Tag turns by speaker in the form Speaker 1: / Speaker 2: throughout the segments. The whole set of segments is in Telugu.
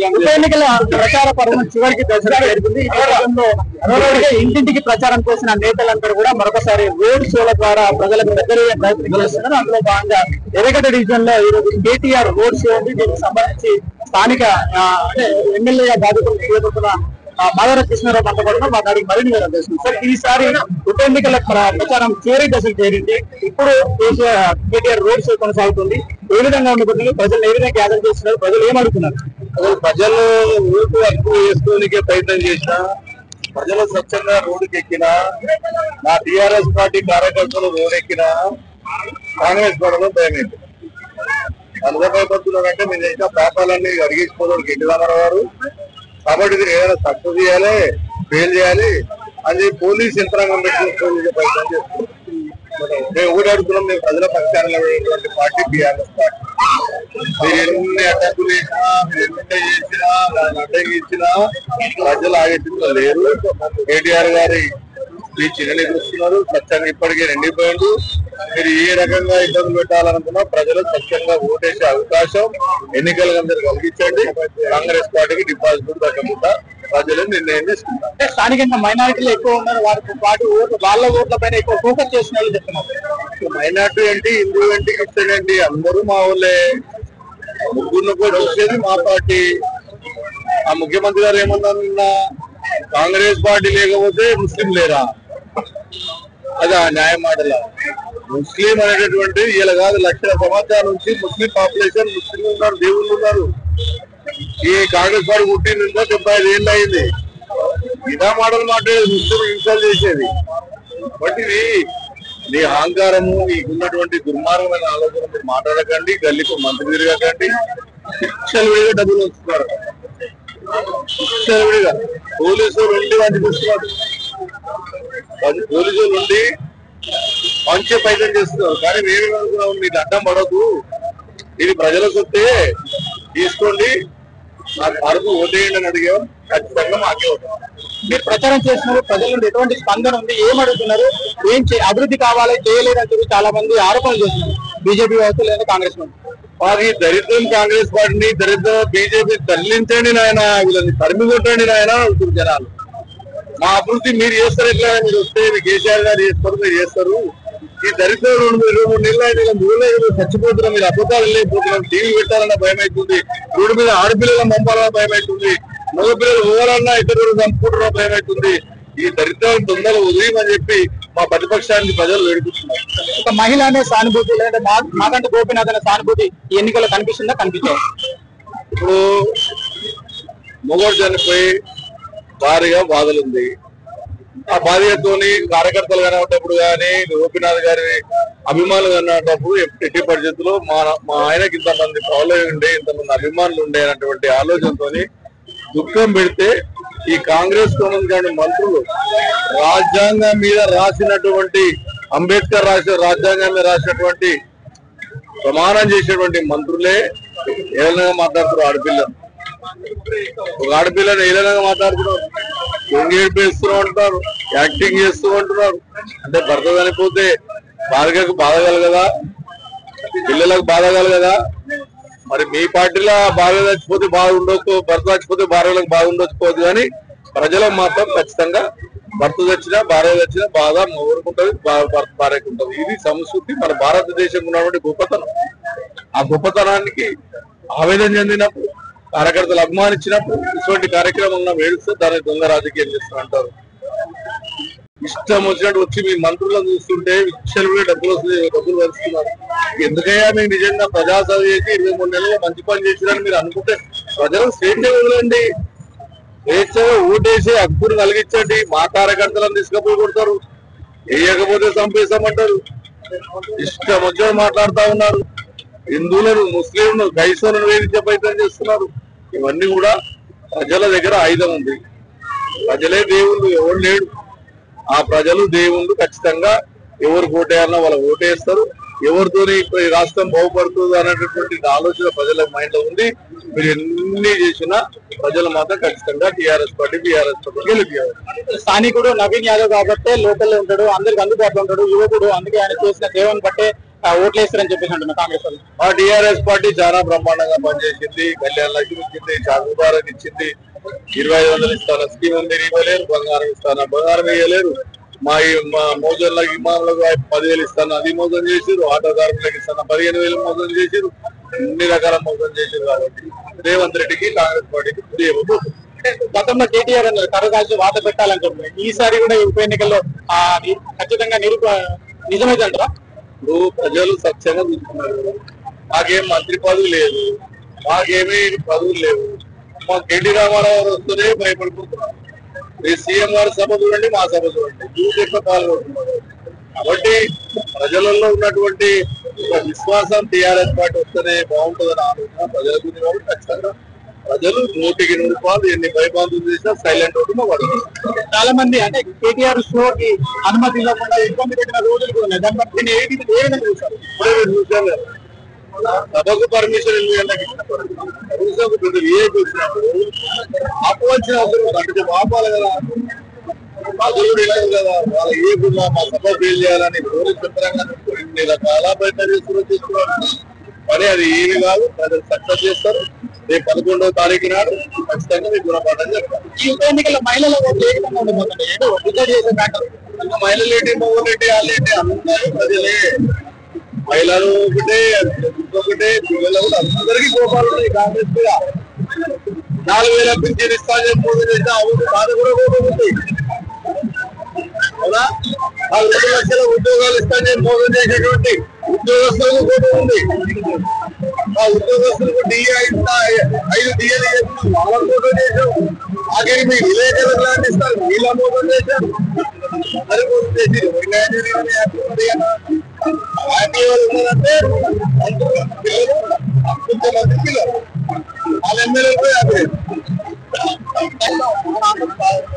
Speaker 1: ఉప ఎన్నికల ప్రచార పర్వం చివరికి దశగా చేరుకుంది. ఈ నేపథ్యంలో ఇంటింటికి ప్రచారం చేసిన నేతలందరూ కూడా మరొకసారి రోడ్ షోల ద్వారా ప్రజలకు దగ్గరయ్యే ప్రయత్నం చేస్తున్నారు. అందులో భాగంగా ఎర్రగడ్డ డివిజన్ లో ఈరోజు కేటీఆర్ రోడ్ షో ఉంది. దీనికి సంబంధించి స్థానిక అంటే ఎమ్మెల్యేగా బాధితులు చేపడుతున్న మాధవ కృష్ణారావు మాట్లాడుతున్నారు. మా దానికి మరిన్ని వివరాలు తెలుస్తుంది. సార్, ఈసారి ఉప ఎన్నికల ప్రచారం చివరి దశలు చేరింది. ఇప్పుడు కేటీఆర్ రోడ్ షో కొనసాగుతుంది. ఏ విధంగా ఉండబోతుంది, ప్రజలు ఏ విధంగా గ్యాదర్ చేస్తున్నారు, ప్రజలు ఏమడుగుతున్నారు?
Speaker 2: ప్రజలు ఓటు హక్కు వేసుకోనికే ప్రయత్నం చేసిన ప్రజలు స్వచ్ఛంగా రోడ్డుకి ఎక్కిన నా టీఆర్ఎస్ పార్టీ కార్యకర్తలు రోడ్డెక్కిన కాంగ్రెస్ పడలో భయమైంది. అందరూ భయపడుతున్నారంటే మీరు ఇంకా పాపాలన్నీ అడిగించుకోవడం ఎన్టీ రామారావు గారు. కాబట్టి ఇది ఏదైనా సక్సెస్ చేయాలి, ఫెయిల్ చేయాలి అది పోలీస్ యంత్రాంగం పెట్టుకుని ప్రయత్నం చేస్తున్నాం. మేము ఒకటి అడుగుతున్నాం, మేము ప్రజల పక్షాన పార్టీ టీఆర్ఎస్ పార్టీ. మీరు ఎన్ని అడ్డంకులు వేసినా, మీరు ఎన్ని చేసినా, అడ్డంకి ఇచ్చినా ప్రజలు ఆగేట్టుగా లేరు. కేటీఆర్ గారి చిన్నని చూస్తున్నారు. స్వచ్ఛంగా ఇప్పటికే నిండిపోయింది. మీరు ఏ రకంగా ఇబ్బంది పెట్టాలనుకున్నా ప్రజలు స్వచ్ఛంగా ఓటేసే అవకాశం ఎన్నికలకు అందరూ కలిగించండి. కాంగ్రెస్ పార్టీకి డిపాజిట్ తగ్గకుండా ప్రజలు నిర్ణయం తీసుకుంటారు.
Speaker 1: అంటే స్థానికంగా మైనారిటీలు ఎక్కువ ఉన్నారు, వాటి ఓట్లు వాళ్ళ ఓట్ల పైన ఎక్కువ ఫోకస్ చేసిన వాళ్ళు చెప్తున్నారు.
Speaker 2: మైనార్టీ ఏంటి, హిందూ ఏంటి, క్రిస్టియన్ ఏంటి అందరూ మా ఊళ్ళే. ముగ్గురు కూడా చూసేది మా పార్టీ. ఆ ముఖ్యమంత్రి గారు ఏమన్నారు నిన్న, కాంగ్రెస్ పార్టీ లేకపోతే ముస్లిం లేరా? అది ఆ న్యాయం మాటలా. ముస్లిం అనేటటువంటి ఇలా కాదు, లక్షల సంవత్సరాల నుంచి ముస్లిం పాపులేషన్, ముస్లిం ఉన్నారు, దేవుళ్ళు ఉన్నారు. ఈ కాంగ్రెస్ పార్టీ పుట్టిన 75 ఏళ్ళు అయింది. ఇదా మాటలు మాట్లాడేది ముస్లిం ఇన్సల్ట్ చేసేది. బట్ ఇది నీ అహంకారము, నీకున్నటువంటి దుర్మార్గమైన ఆలోచన మీరు మాట్లాడకండి. గల్లీకి మంత్రి తిరగకండి. విడిగా డబ్బులు వస్తున్నారు, విడిగా పోలీసులు ఉండి పంచిస్తున్నారు. పోలీసులు ఉండి పంచే ప్రయత్నం చేస్తున్నారు. కానీ మేమేమనుకున్నాం, మీకు అడ్డం పడదు, ఇది ప్రజల సొత్తే, తీసుకోండి, నాకు అరుపు ఓటేయండి అని అడిగాం. ఖచ్చితంగా మాకే అవుతాం.
Speaker 1: మీరు ప్రచారం చేస్తున్నారు, ప్రజల నుండి ఎటువంటి స్పందన ఉంది, ఏమడుగుతున్నారు, అభివృద్ధి కావాలి చేయలేదని చెప్పి చాలా మంది ఆరోపణలు చేస్తున్నారు, బీజేపీ వ్యవస్థ లేదా కాంగ్రెస్ మంది.
Speaker 2: మరి దరిద్రం కాంగ్రెస్ పార్టీని, దరిద్రం బీజేపీ తరలించండి నాయన, వీళ్ళని తరిమి కొట్టండి నాయన అంటుంది జనాలు. మా అభివృద్ధి మీరు చేస్తారు, ఎట్లా మీరు వస్తే మీ కేసీఆర్ గారు చేస్తారు, మీరు చేస్తారు. ఈ దరిద్రం 2-3 నెలలు చచ్చిపోతున్నాం, మీరు అబద్ధాలు వెళ్ళిపోతున్నాం. టీవీ పెట్టాలన్న భయం అవుతుంది, రోడ్డు మీద ఆడపిల్లలను పంపాలన్న భయం అవుతుంది, మగపిల్లలు పోవాలన్నా ఇతరులు చంపుకుంటున్న భయం అవుతుంది. ఈ దరిద్రాన్ని తొందరగా ఉదయమని చెప్పి మా ప్రతిపక్షానికి ప్రజలు వేడుకుంటున్నారు.
Speaker 1: ఒక మహిళ అనే సానుభూతి లేదంటే మాకంటే గోపీనాథ్ అనే సానుభూతి ఈ ఎన్నికల్లో కనిపిస్తుందా, కనిపించారు?
Speaker 2: ఇప్పుడు మొగోడు చనిపోయి భారీగా బాధలుంది. ఆ బాధ్యతతోని కార్యకర్తలు కనేటప్పుడు కానీ, గోపీనాథ్ గారి అభిమానులు కనేటప్పుడు ఎట్టి పరిస్థితుల్లో మా ఆయనకి ఇంతమంది ఫాలోయింగ్ ఉండే, ఇంతమంది అభిమానులు ఉండే అనేటువంటి ఆలోచనతోని దుఃఖం పెడితే ఈ కాంగ్రెస్ సంబంధించిన మంత్రులు రాజ్యాంగం మీద రాసినటువంటి, అంబేద్కర్ రాజ్యాంగం మీద రాసినటువంటి ప్రమాణం చేసినటువంటి మంత్రులే ఏలనగా మాట్లాడుతున్నారు. ఆడపిల్లలు, ఒక ఆడపిల్లని ఏలనగా మాట్లాడుతున్నారు, ఎంగేజ్ అంటున్నారు, యాక్టింగ్ చేస్తూ అంటున్నారు. అంటే భర్త చనిపోతే భార్యకు బాధ కలగదా, పిల్లలకు బాధ కలగదా? మరి మీ పార్టీలో భార్య చచ్చిపోతే బాగుండొచ్చు, భర్త చచ్చిపోతే భార్యలకు బాగుండొచ్చుకోవద్దు. కానీ ప్రజలకు మాత్రం ఖచ్చితంగా భర్త చచ్చినా భార్య చచ్చినా బాధ ఊరుకుంటుంది, భార్యకు ఉంటుంది. ఇది సంస్కృతి, మన భారతదేశంలో ఉన్నటువంటి గొప్పతనం. ఆ గొప్పతనానికి ఆవేదన చెందినప్పుడు, కార్యకర్తలు అభిమానించినప్పుడు ఇటువంటి కార్యక్రమంలో వేడుస్తూ దాన్ని దొంగ రాజకీయం చేస్తున్నారు. ఇష్టం వచ్చినట్టు వచ్చి మీ మంత్రులను చూస్తుంటే విచ్చలవిడి డబ్బులు వస్తున్నారు. ఎందుకయ్యా మీకు నిజంగా ప్రజాసేవ చేసి 23 నెలలు మంచి పని చేసిరని మీరు అనుకుంటే ప్రజలకు స్వేచ్ఛ వదలండి, స్వేచ్ఛగా ఓటేసి హక్కును కలిగించండి. మా కార్యకర్తలను తీసుకపోయి కొడతారు, వేయకపోతే చంపేస్తామంటారు. ఇష్టం వచ్చినట్టు మాట్లాడుతూ ఉన్నారు. హిందువులను, ముస్లింలను, క్రైస్తవులను వేధించే ప్రయత్నం చేస్తున్నారు. ఇవన్నీ కూడా ప్రజల దగ్గర ఆయుధం ఉంది. ప్రజలే దేవుళ్ళు, ఎవరు లేడు. ఆ ప్రజలు దేవుళ్ళు. ఖచ్చితంగా ఎవరు ఓటేయాలన్నా వాళ్ళు ఓటేస్తారు. ఎవరితోని ఈ రాష్ట్రం బాగుపడుతుంది అనేటటువంటి ఆలోచన ప్రజల మైండ్ లో ఉంది. మీరు ఎన్ని చేసినా ప్రజలు మాత్రం ఖచ్చితంగా టీఆర్ఎస్ పార్టీ గెలిపారు.
Speaker 1: స్థానికుడు నవీన్ యాదవ్ కాబట్టి లోకల్లో ఉంటాడు, అందరికి అందుబాటులో ఉంటాడు, యువకుడు. అందుకే ఆయన చేసిన సేవను బట్టే ఓట్లు వేస్తారని చెప్పేసి అంటున్నారు కాంగ్రెస్ వాళ్ళు.
Speaker 2: ఆ టీఆర్ఎస్ పార్టీ చాలా బ్రహ్మాండంగా పనిచేసింది. కళ్యాణ లక్ష్మి ఇచ్చింది, చాకు భారత్ ఇచ్చింది, 2500 ఇస్తాన స్కీమ్ ఉంది, ఇవ్వలేరు. బంగారం ఇస్తాన బంగారం ఇవ్వలేరు. మా మోజన్లకు ఇమాములకు 10,000 ఇస్తాను, అది మోసం చేసిరు. ఆటో కార్మికులకు ఇస్తాను 15,000 మోసం చేసిరు. అన్ని రకాల మోసం చేసిరు. కాబట్టి రేవంత్ రెడ్డికి కాంగ్రెస్ పార్టీకి పుదియవద్దు.
Speaker 1: గతంలో కేటీఆర్ అన్నారు కరగాల్సి వాత పెట్టాలని చెప్పి, ఈసారి కూడా ఉప ఎన్నికల్లో అది ఖచ్చితంగా నిజమైతే అంటారా?
Speaker 2: ఇప్పుడు ప్రజలు సత్యంగా చూస్తున్నారు. మాకేం మంత్రి పదవి లేదు, మాకేమీ పదవులు లేవు. మా కేటీ రామారావు వస్తూనే భయపడిపోతున్నారు. మీ సీఎం గారి సభ చూడండి, మా సభ చూడండి, ఎక్కువ పాల్గొంటున్నారు. కాబట్టి ప్రజలలో ఉన్నటువంటి విశ్వాసం టీఆర్ఎస్ పార్టీ వస్తేనే బాగుంటుందని ఆలోచన ప్రజలకు ఉంది. కాబట్టి ఖచ్చితంగా ప్రజలు 100% ఎన్ని భయబాంతులు చేసినా సైలెంట్ అవుతున్నా వాడు.
Speaker 1: చాలా మంది అంటే కేటీఆర్ షోకి అనుమతి ఇవ్వకుండా ఇబ్బంది పెట్టిన రోజులు కూడా ఉన్నాయి. దాన్ని బట్టి ఏ విధంగా చూస్తారు?
Speaker 2: ఇప్పుడే మీరు చూసారు కదా, సభకు పర్మిషన్ కనీసం పెద్ద విఐపీ వచ్చినప్పుడు ఆపవలసిన అవసరం అంటే ఆపాలి కదా. ప్రజలు వెళ్ళారు కదా, వాళ్ళ ఏ మా సభ ఫెయిల్ చేయాలని పోలీసు యంత్రాంగం ఎన్ని రకాల ప్రయత్నం చేస్తున్నారు. కానీ అది ఏమి కాదు, ప్రజలు సక్సెస్ చేస్తారు. రేపు 11వ తారీఖు నాడు ఖచ్చితంగా మీకు గుణపాఠం చెప్తారు.
Speaker 1: ఈ ఉప ఎన్నికల్లో మహిళల ఓట్లు ఏ విధంగా ఉండబోతుంది? ఏదో డిసైడ్ చేసే మ్యాటర్.
Speaker 2: ఇంకా మహిళలేంటి, మొగలేంటి, వాళ్ళేంటి అందరూ ప్రజలే. మహిళలు ఒకటే, ఒకటే, పిల్లలు అందరికీ కోపాలు ఉన్నాయి. కాంగ్రెస్ మీద 4,000 పింఛన్ ఇస్తానని మోసం చేసిన బాధ కూడా కోపం ఉంది. అవునా? 2 లక్షల ఉద్యోగాలు ఇస్తానని మోసం చేసేటువంటి ఉద్యోగస్తులకు కోపం ఉంది. ఆ ఉద్యోగస్తులకు ఐదు డిఏలు చేసిన వాళ్ళ మోసం చేశాం. ఆఖరికి మీ విలేకరులకు లాంటి ఇస్తారు, వీళ్ళ మోసం చేశారు. అది మోసం చేసి హ్యాపీ వాళ్ళు ఉన్నారంటే పిల్లలు, కొంతమంది పిల్లలు వాళ్ళ ఎమ్మెల్యేలు హ్యాపీ.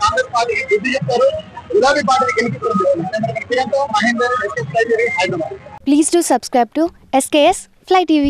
Speaker 1: కాంగ్రెస్ పార్టీకి బుద్ధి చెప్తారు, గులాబీ పార్టీకి గెలిపిస్తారు. Mahender, Hyderabad.
Speaker 3: Please do subscribe to SKS Fly TV.